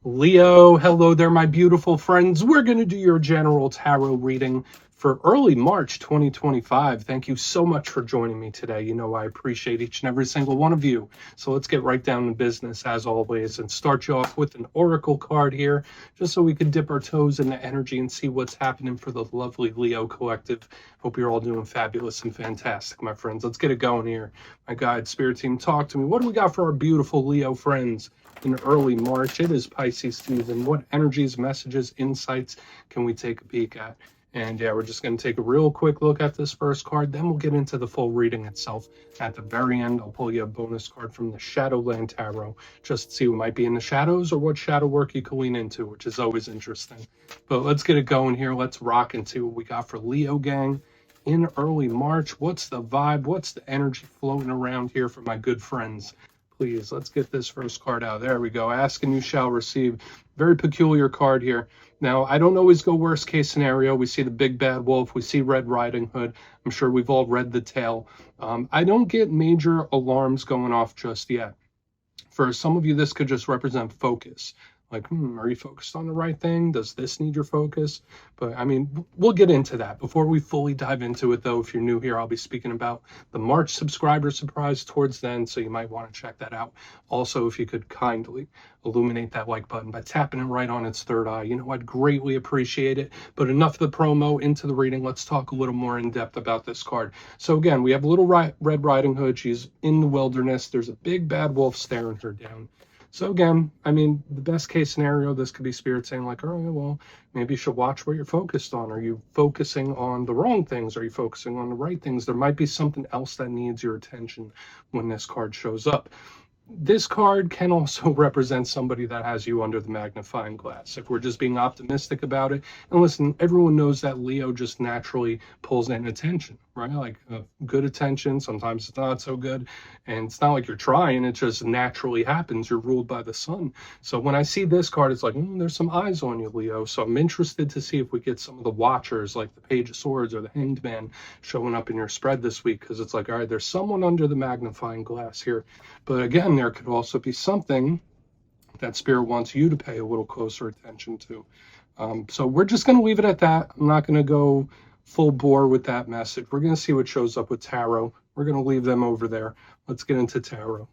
Leo, hello there, my beautiful friends. We're going to do your general tarot reading for early March 2025. Thank you so much for joining me today. You know, I appreciate each and every single one of you. So let's get right down to business as always and start you off with an oracle card here, just so we can dip our toes in the energy and see what's happening for the lovely Leo collective. Hope you're all doing fabulous and fantastic, my friends. Let's get it going here. My guide, spirit team, talk to me. What do we got for our beautiful Leo friends? In early March, it is Pisces season. What energies, messages, insights can we take a peek at? And yeah, we're just going to take a real quick look at this first card. Then we'll get into the full reading itself. At the very end, I'll pull you a bonus card from the Shadowland Tarot, just to see what might be in the shadows or what shadow work you can lean into, which is always interesting. But let's get it going here. Let's rock and see what we got for Leo gang in early March. What's the vibe? What's the energy floating around here for my good friends? Please, let's get this first card out. There we go. Ask and you shall receive. Very peculiar card here. Now, I don't always go worst case scenario. We see the big bad wolf. We see Red Riding Hood. I'm sure we've all read the tale. I don't get major alarms going off just yet. For some of you, this could just represent focus. Like, are you focused on the right thing? Does this need your focus? But I mean, we'll get into that. Before we fully dive into it, though, if you're new here, I'll be speaking about the March subscriber surprise towards then, so you might want to check that out. Also, if you could kindly illuminate that like button by tapping it right on its third eye, you know, I'd greatly appreciate it. But enough of the promo, into the reading. Let's talk a little more in depth about this card. So again, we have little Red Riding Hood. She's in the wilderness. There's a big bad wolf staring her down. So again, I mean, the best case scenario, this could be spirit saying like, oh, well, maybe you should watch what you're focused on. Are you focusing on the wrong things? Are you focusing on the right things? There might be something else that needs your attention when this card shows up. This card can also represent somebody that has you under the magnifying glass, if we're just being optimistic about it. And listen, everyone knows that Leo just naturally pulls in attention, right? Like good attention. Sometimes it's not so good. And it's not like you're trying. It just naturally happens. You're ruled by the sun. So when I see this card, it's like, there's some eyes on you, Leo. So I'm interested to see if we get some of the watchers, like the Page of Swords or the Hanged Man, showing up in your spread this week. Because it's like, all right, there's someone under the magnifying glass here. But again, there could also be something that spirit wants you to pay a little closer attention to. So we're just going to leave it at that. I'm not going to go full bore with that message. We're going to see what shows up with tarot. We're going to leave them over there. Let's get into tarot.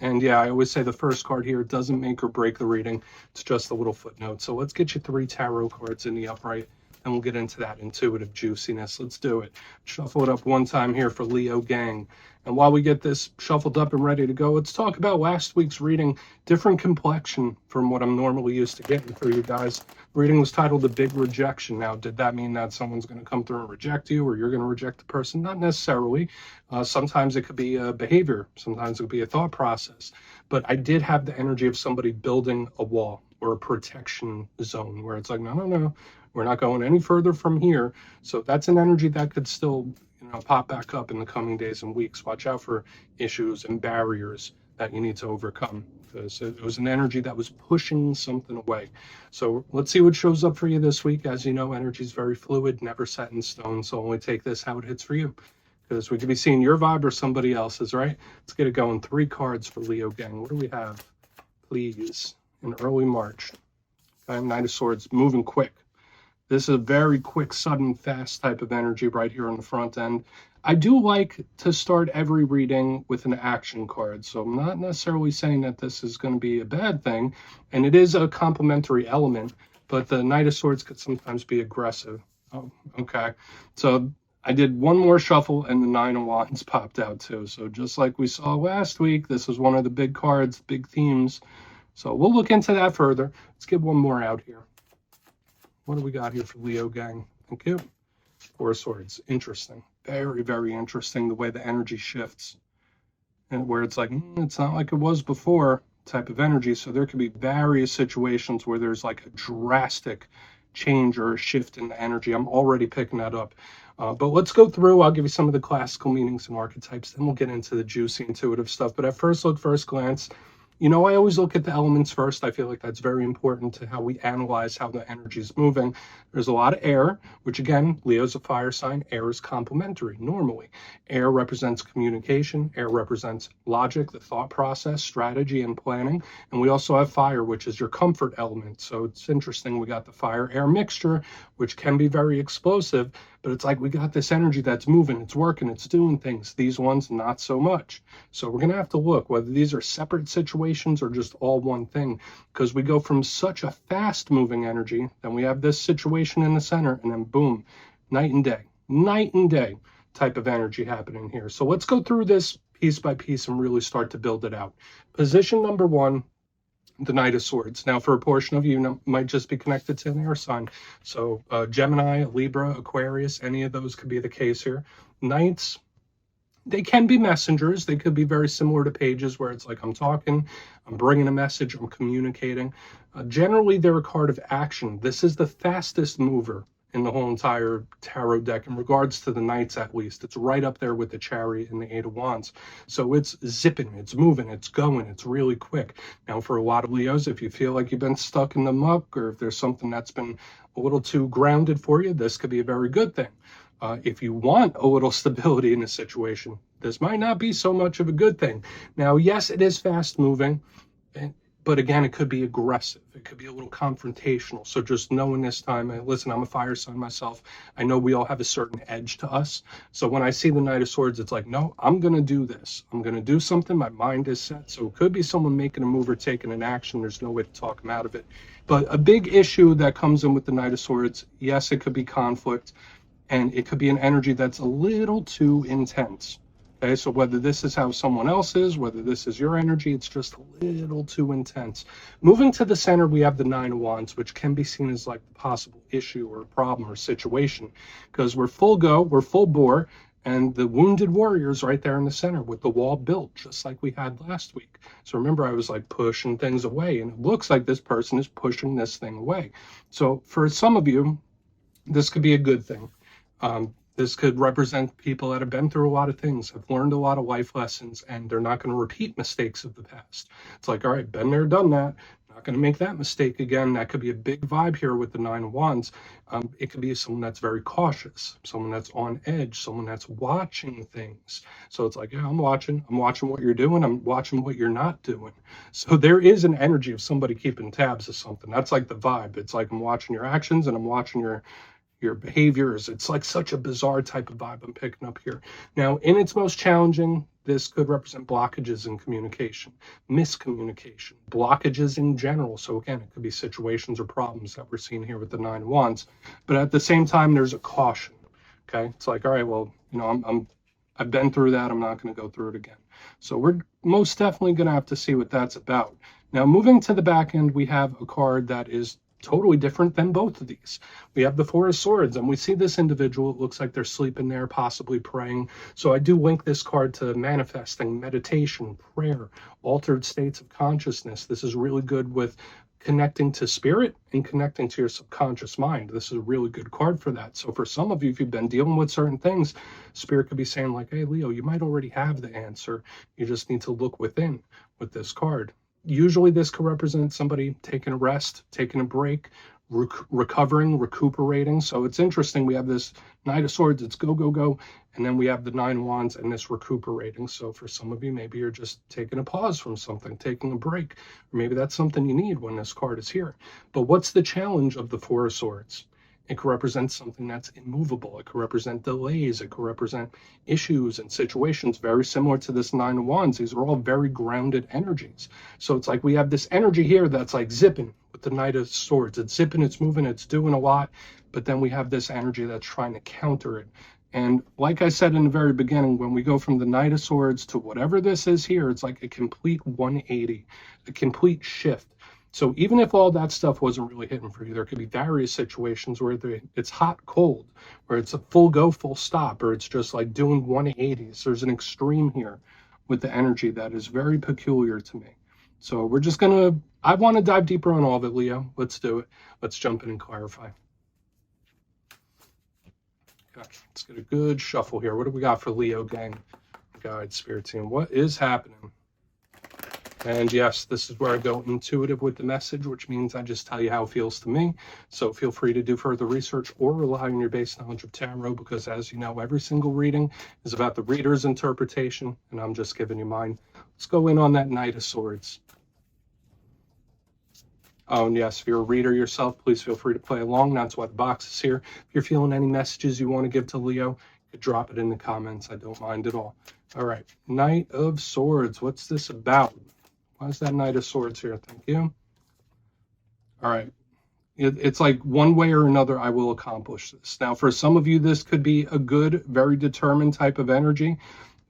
And yeah, I always say the first card here doesn't make or break the reading. It's just a little footnote. So let's get you 3 tarot cards in the upright, and we'll get into that intuitive juiciness. Let's do it. Shuffle it up one time here for Leo gang. And while we get this shuffled up and ready to go, let's talk about last week's reading. Different complexion from what I'm normally used to getting for you guys. The reading was titled The Big Rejection. Now, did that mean that someone's going to come through and reject you, or you're going to reject the person? Not necessarily. Sometimes it could be a behavior. Sometimes it could be a thought process. But I did have the energy of somebody building a wall or a protection zone where it's like, no, we're not going any further from here. So that's an energy that could still, pop back up in the coming days and weeks. Watch out for issues and barriers that you need to overcome, because it was an energy that was pushing something away. So let's see what shows up for you this week. As you know, energy is very fluid, never set in stone. So only take this how it hits for you, because we could be seeing your vibe or somebody else's, right? Let's get it going. 3 cards for Leo gang. What do we have, please, in early March? Okay, Knight of Swords, moving quick. This is a very quick, sudden, fast type of energy right here on the front end. I do like to start every reading with an action card, so I'm not necessarily saying that this is going to be a bad thing, and it is a complementary element, but the Knight of Swords could sometimes be aggressive. Oh, okay. So I did one more shuffle, and the 9 of Wands popped out too. So just like we saw last week, this was one of the big cards, big themes. So we'll look into that further. Let's get one more out here. What do we got here for Leo gang? Thank you. 4 of Swords. Interesting. Very, very interesting the way the energy shifts. And where it's like, it's not like it was before type of energy. So there could be various situations where there's like a drastic change or a shift in the energy. I'm already picking that up. But let's go through. I'll give you some of the classical meanings and archetypes. Then we'll get into the juicy, intuitive stuff. But at first look, first glance, You know, I always look at the elements first. I feel like that's very important to how we analyze how the energy is moving. There's a lot of air, which again, Leo's a fire sign. Air is complementary normally. Air represents communication. Air represents logic, the thought process, strategy, and planning. And we also have fire, which is your comfort element. So it's interesting. We got the fire air mixture, which can be very explosive, but it's like we got this energy that's moving, it's working, it's doing things. These ones, not so much. So we're going to have to look whether these are separate situations or just all one thing, because we go from such a fast moving energy, then we have this situation in the center, and then boom, night and day type of energy happening here. So let's go through this piece by piece and really start to build it out. Position number one, the Knight of Swords. Now, for a portion of you, might just be connected to an air sign. So Gemini, Libra, Aquarius, any of those could be the case here. Knights, they can be messengers. They could be very similar to pages where it's like I'm talking, I'm bringing a message, I'm communicating. Generally, they're a card of action. This is the fastest mover in the whole entire tarot deck in regards to the Knights, at least. It's right up there with the Chariot and the Eight of Wands. So it's zipping, it's moving, it's going, it's really quick. Now, for a lot of Leos, if you feel like you've been stuck in the muck, or if there's something that's been a little too grounded for you, this could be a very good thing. If you want a little stability in a situation, this might not be so much of a good thing. Now, yes, it is fast moving, but again, it could be aggressive. It could be a little confrontational. So just knowing this time, listen, I'm a fire sign myself. I know we all have a certain edge to us. So when I see the Knight of Swords, it's like, no, I'm going to do this. I'm going to do something. My mind is set. So it could be someone making a move or taking an action. There's no way to talk them out of it. But a big issue that comes in with the Knight of Swords, yes, it could be conflict. And it could be an energy that's a little too intense. Okay, so whether this is how someone else is, whether this is your energy, it's just a little too intense. Moving to the center, we have the Nine of Wands, which can be seen as like a possible issue or problem or situation, because we're full go, we're full bore, and the wounded warrior's right there in the center with the wall built, just like we had last week. So remember, I was like pushing things away, and it looks like this person is pushing this thing away. So for some of you, this could be a good thing. This could represent people that have been through a lot of things, have learned a lot of life lessons, and they're not going to repeat mistakes of the past. It's like, all right, been there, done that. Not going to make that mistake again. That could be a big vibe here with the Nine of Wands. It could be someone that's very cautious, someone that's on edge, someone that's watching things. So it's like, yeah, I'm watching what you're doing. I'm watching what you're not doing. So there is an energy of somebody keeping tabs of something. That's like the vibe. It's like I'm watching your actions and I'm watching your behaviors. It's like such a bizarre type of vibe I'm picking up here. Now, in its most challenging, this could represent blockages in communication, miscommunication, blockages in general. So again, it could be situations or problems that we're seeing here with the Nine of Wands. But at the same time, there's a caution. Okay, it's like, all right, well, you know, I've been through that. I'm not going to go through it again. So we're most definitely going to have to see what that's about. Now, moving to the back end, we have a card that is totally different than both of these. We have the Four of Swords, and we see this individual. It looks like they're sleeping there, possibly praying. So I do link this card to manifesting, meditation, prayer, altered states of consciousness. This is really good with connecting to spirit and connecting to your subconscious mind. This is a really good card for that. So for some of you, if you've been dealing with certain things, spirit could be saying like, hey, Leo, you might already have the answer. You just need to look within with this card. Usually this could represent somebody taking a rest, taking a break, recovering, recuperating. So it's interesting. We have this Knight of Swords, it's go, go, go. And then we have the Nine of Wands and this recuperating. So for some of you, maybe you're just taking a pause from something, taking a break. Or maybe that's something you need when this card is here. But what's the challenge of the Four of Swords? It could represent something that's immovable. It could represent delays. It could represent issues and situations very similar to this Nine of Wands. These are all very grounded energies. So it's like we have this energy here that's like zipping with the Knight of Swords. It's zipping, it's moving, it's doing a lot. But then we have this energy that's trying to counter it. And like I said in the very beginning, when we go from the Knight of Swords to whatever this is here, it's like a complete 180, a complete shift. So even if all that stuff wasn't really hitting for you, there could be various situations where it's hot, cold, where it's a full go, full stop, or it's just like doing 180s. There's an extreme here with the energy that is very peculiar to me. So we're just I want to dive deeper on all of it, Leo. Let's do it. Let's jump in and clarify. Okay, let's get a good shuffle here. What do we got for Leo, gang? Guide, spirit team. What is happening? And yes, this is where I go intuitive with the message, which means I just tell you how it feels to me. So feel free to do further research or rely on your base knowledge of tarot, because as you know, every single reading is about the reader's interpretation, and I'm just giving you mine. Let's go in on that Knight of Swords. Oh, and yes, if you're a reader yourself, please feel free to play along. That's why the box is here. If you're feeling any messages you want to give to Leo, you could drop it in the comments. I don't mind at all. All right, Knight of Swords. What's this about? Why is that Knight of Swords here? Thank you. All right. It's like one way or another, I will accomplish this. Now, for some of you, this could be a good, very determined type of energy.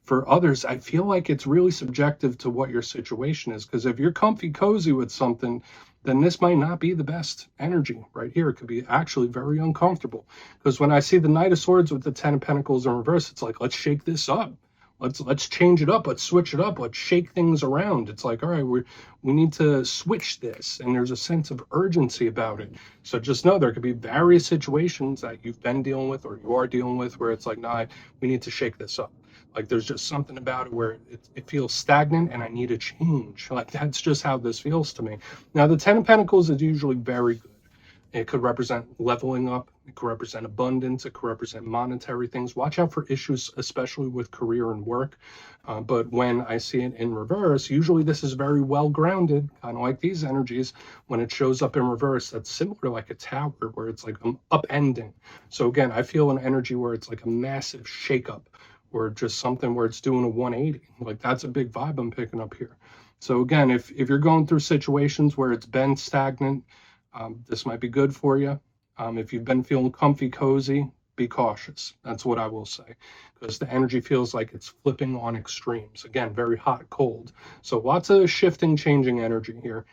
For others, I feel like it's really subjective to what your situation is. Because if you're comfy, cozy with something, then this might not be the best energy right here. It could be actually very uncomfortable. Because when I see the Knight of Swords with the Ten of Pentacles in reverse, it's like, let's shake this up. Let's change it up. Let's switch it up. Let's shake things around. It's like, all right, we need to switch this. And there's a sense of urgency about it. So just know there could be various situations that you've been dealing with or you are dealing with where it's like, nah, we need to shake this up. Like there's just something about it where it feels stagnant and I need a change. Like that's just how this feels to me. Now, the Ten of Pentacles is usually very good. It could represent leveling up. It could represent abundance. It could represent monetary things. Watch out for issues, especially with career and work. But when I see it in reverse, usually this is very well grounded, kind of like these energies. When it shows up in reverse, that's similar to like a tower where it's like upending. So again, I feel an energy where it's like a massive shakeup, or just something where it's doing a 180. Like that's a big vibe I'm picking up here. So again, if you're going through situations where it's been stagnant, this might be good for you. If you've been feeling comfy, cozy, be cautious. That's what I will say, because the energy feels like it's flipping on extremes. Again, very hot, cold. So lots of shifting, changing energy here.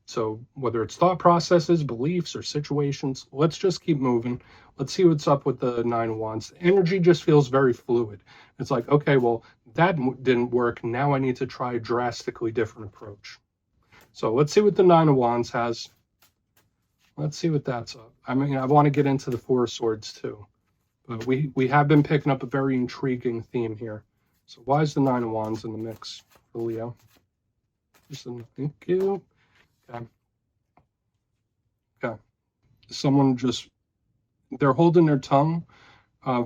So whether it's thought processes, beliefs, or situations, let's just keep moving. Let's see what's up with the Nine of Wands. The energy just feels very fluid. It's like, okay, well, that didn't work. Now I need to try a drastically different approach. So let's see what the Nine of Wands has. Let's see what that's up. I mean, I want to get into the Four of Swords too. But we have been picking up a very intriguing theme here. So why is the Nine of Wands in the mix for Leo? Thank you. Okay. Okay. Someone just, they're holding their tongue.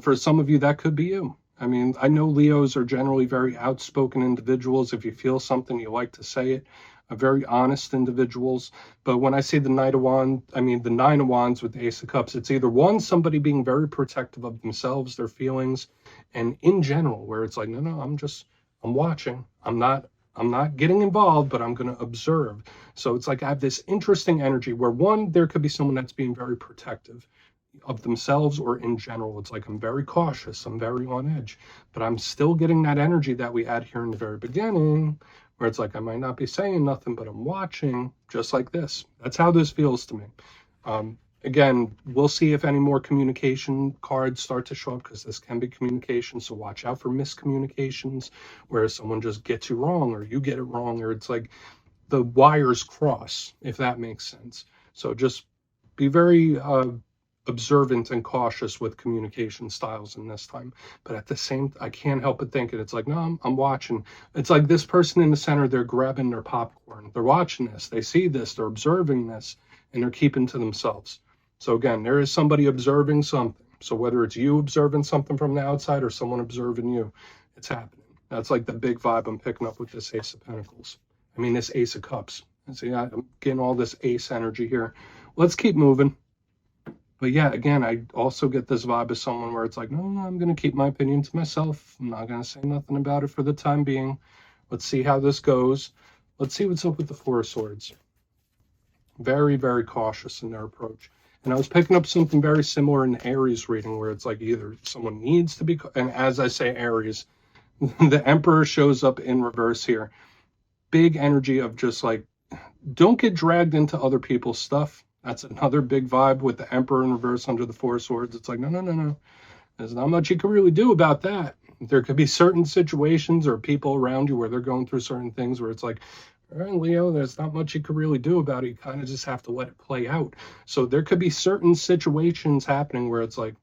For some of you, that could be you. I mean, I know Leos are generally very outspoken individuals. If you feel something, you like to say it. Very honest individuals. But when I say the Knight of Wands, I mean the Nine of Wands with the Ace of Cups, it's either one, somebody being very protective of themselves, their feelings, and in general, where it's like, no, I'm watching. I'm not getting involved, but I'm going to observe. So it's like I have this interesting energy where one, there could be someone that's being very protective of themselves or in general. It's like I'm very cautious, I'm very on edge, but I'm still getting that energy that we had here in the very beginning, where it's like I might not be saying nothing, but I'm watching, just like this. That's how this feels to me. Again, we'll see if any more communication cards start to show up, because this can be communication. So watch out for miscommunications, where someone just gets you wrong or you get it wrong, or it's like the wires cross, if that makes sense. So just be very observant and cautious with communication styles in this time. But at the same, I can't help but thinking, it's like, no, I'm watching. It's like this person in the center, they're grabbing their popcorn. They're watching this. They see this. They're observing this, and they're keeping to themselves. So again, there is somebody observing something. So whether it's you observing something from the outside or someone observing you, it's happening. That's like the big vibe I'm picking up with this Ace of Pentacles. I mean, this Ace of Cups. And see, I'm getting all this ace energy here. Let's keep moving. But yeah, again, I also get this vibe of someone where it's like, no, I'm going to keep my opinion to myself. I'm not going to say nothing about it for the time being. Let's see how this goes. Let's see what's up with the Four of Swords. Very, very cautious in their approach. And I was picking up something very similar in the Aries reading, where it's like either someone needs to be, and as I say Aries, the Emperor shows up in reverse here. Big energy of just like, don't get dragged into other people's stuff. That's another big vibe with the Emperor in reverse under the Four of Swords. It's like, no. There's not much you can really do about that. There could be certain situations or people around you where they're going through certain things where it's like, all right, Leo, there's not much you can really do about it. You kind of just have to let it play out. So there could be certain situations happening where it's like,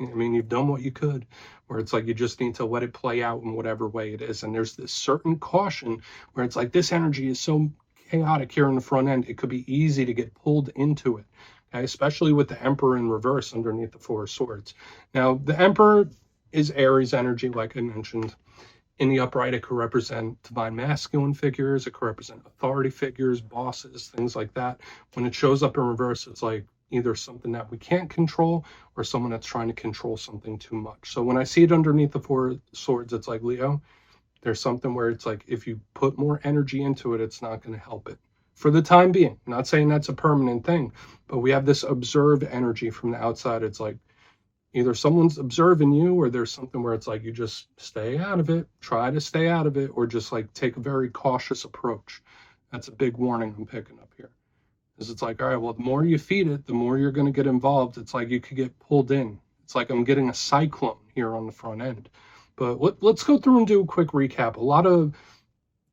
I mean, you've done what you could, where it's like you just need to let it play out in whatever way it is. And there's this certain caution where it's like this energy is so chaotic here in the front end, it could be easy to get pulled into it. Okay, especially with the Emperor in reverse underneath the Four of Swords. Now, the Emperor is Aries energy, like I mentioned. In the upright, it could represent divine masculine figures. It could represent authority figures, bosses, things like that. When it shows up in reverse, it's like either something that we can't control or someone that's trying to control something too much. So when I see it underneath the Four of Swords, it's like, Leo, there's something where it's like if you put more energy into it, it's not going to help it for the time being. I'm not saying that's a permanent thing, but we have this observed energy from the outside. It's like either someone's observing you or there's something where it's like you just stay out of it, try to stay out of it, or just like take a very cautious approach. That's a big warning I'm picking up here. Because it's like, all right, well, the more you feed it, the more you're going to get involved. It's like you could get pulled in. It's like I'm getting a cyclone here on the front end. But let's go through and do a quick recap. A lot of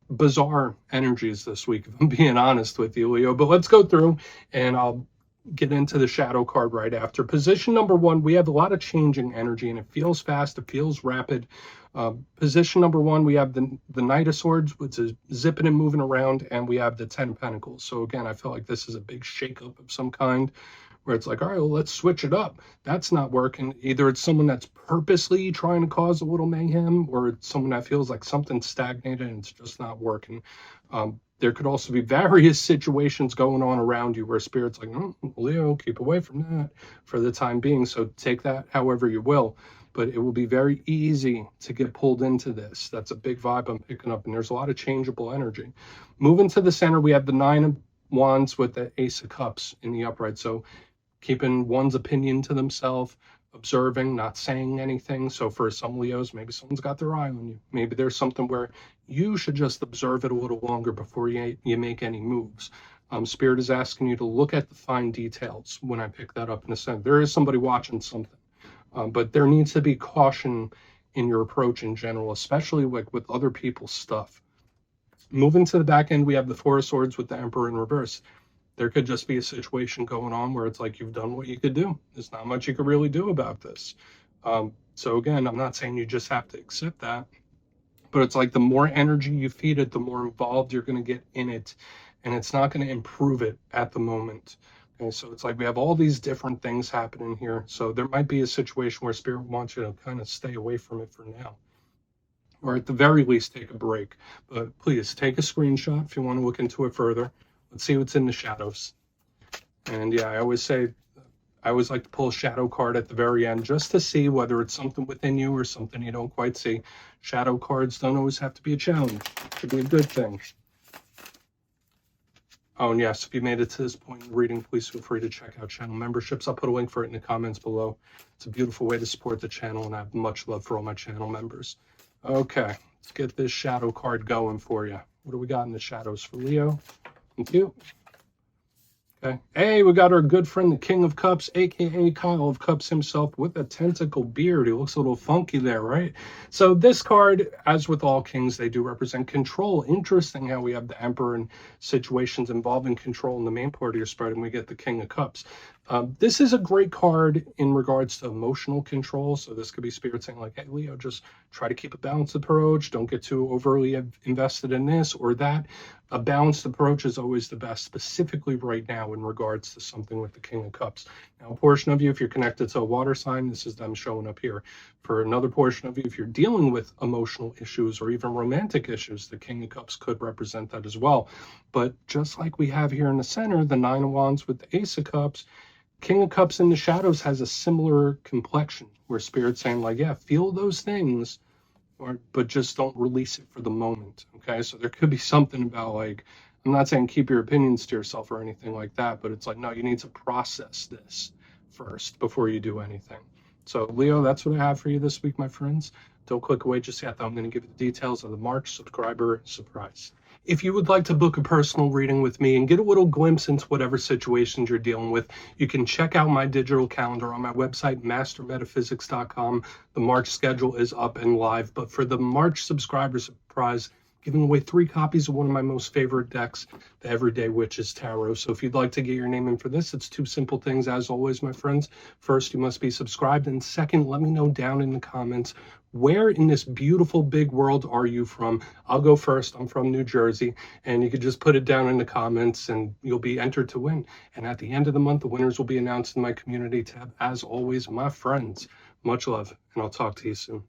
bizarre energies this week, if I'm being honest with you, Leo. But let's go through and I'll get into the shadow card right after. Position number one, we have a lot of changing energy and it feels fast, it feels rapid. Position number one, we have the Knight of Swords, which is zipping and moving around, and we have the Ten of Pentacles. So again, I feel like this is a big shakeup of some kind where it's like, all right, well, let's switch it up. That's not working. Either it's someone that's purposely trying to cause a little mayhem, or it's someone that feels like something's stagnated and it's just not working. There could also be various situations going on around you where Spirit's like, oh, Leo, keep away from that for the time being. So take that however you will. But it will be very easy to get pulled into this. That's a big vibe I'm picking up. And there's a lot of changeable energy. Moving to the center, we have the Nine of Wands with the Ace of Cups in the upright. So keeping one's opinion to themselves, observing, not saying anything. So for some Leos, maybe someone's got their eye on you. Maybe there's something where you should just observe it a little longer before you make any moves. Spirit is asking you to look at the fine details when I pick that up in a second. There is somebody watching something, but there needs to be caution in your approach in general, especially like with other people's stuff. Moving to the back end, we have the Four of Swords with the Emperor in reverse. There could just be a situation going on where it's like you've done what you could do. There's not much you could really do about this. So again, I'm not saying you just have to accept that, but it's like the more energy you feed it, the more involved you're going to get in it, and it's not going to improve it at the moment. Okay, so it's like we have all these different things happening here. So there might be a situation where Spirit wants you to kind of stay away from it for now, or at the very least take a break. But please take a screenshot if you want to look into it further. Let's see what's in the shadows. And yeah, I always like to pull a shadow card at the very end just to see whether it's something within you or something you don't quite see. Shadow cards don't always have to be a challenge. It could be a good thing. Oh, and yes, if you made it to this point in the reading, please feel free to check out channel memberships. I'll put a link for it in the comments below. It's a beautiful way to support the channel, and I have much love for all my channel members. Okay, let's get this shadow card going for you. What do we got in the shadows for Leo? Thank you. Okay. Hey, we got our good friend, the King of Cups, aka Kyle of Cups himself, with a tentacle beard. He looks a little funky there, right? So this card, as with all kings, they do represent control. Interesting how we have the Emperor and situations involving control in the main part of your spread, and we get the King of Cups. This is a great card in regards to emotional control. So this could be Spirit saying like, hey, Leo, just try to keep a balanced approach. Don't get too overly invested in this or that. A balanced approach is always the best, specifically right now in regards to something with the King of Cups. Now, a portion of you, if you're connected to a water sign, this is them showing up here. For another portion of you, if you're dealing with emotional issues or even romantic issues, the King of Cups could represent that as well. But just like we have here in the center, the Nine of Wands with the Ace of Cups, King of Cups in the shadows has a similar complexion where Spirit's saying like, yeah, feel those things, but just don't release it for the moment. Okay, so there could be something about like, I'm not saying keep your opinions to yourself or anything like that, but it's like, no, you need to process this first before you do anything. So Leo, that's what I have for you this week, my friends. Don't click away just yet, though. I'm going to give you the details of the March subscriber surprise. If you would like to book a personal reading with me and get a little glimpse into whatever situations you're dealing with, you can check out my digital calendar on my website, mastermetaphysics.com. The March schedule is up and live, but for the March subscriber surprise, giving away 3 copies of one of my most favorite decks, the Everyday Witches Tarot. So if you'd like to get your name in for this, it's 2 simple things, as always, my friends. First, you must be subscribed, and second, let me know down in the comments, where in this beautiful big world are you from? I'll go first. I'm from New Jersey, and you could just put it down in the comments and you'll be entered to win. And at the end of the month, the winners will be announced in my community tab. As always, my friends, much love, and I'll talk to you soon.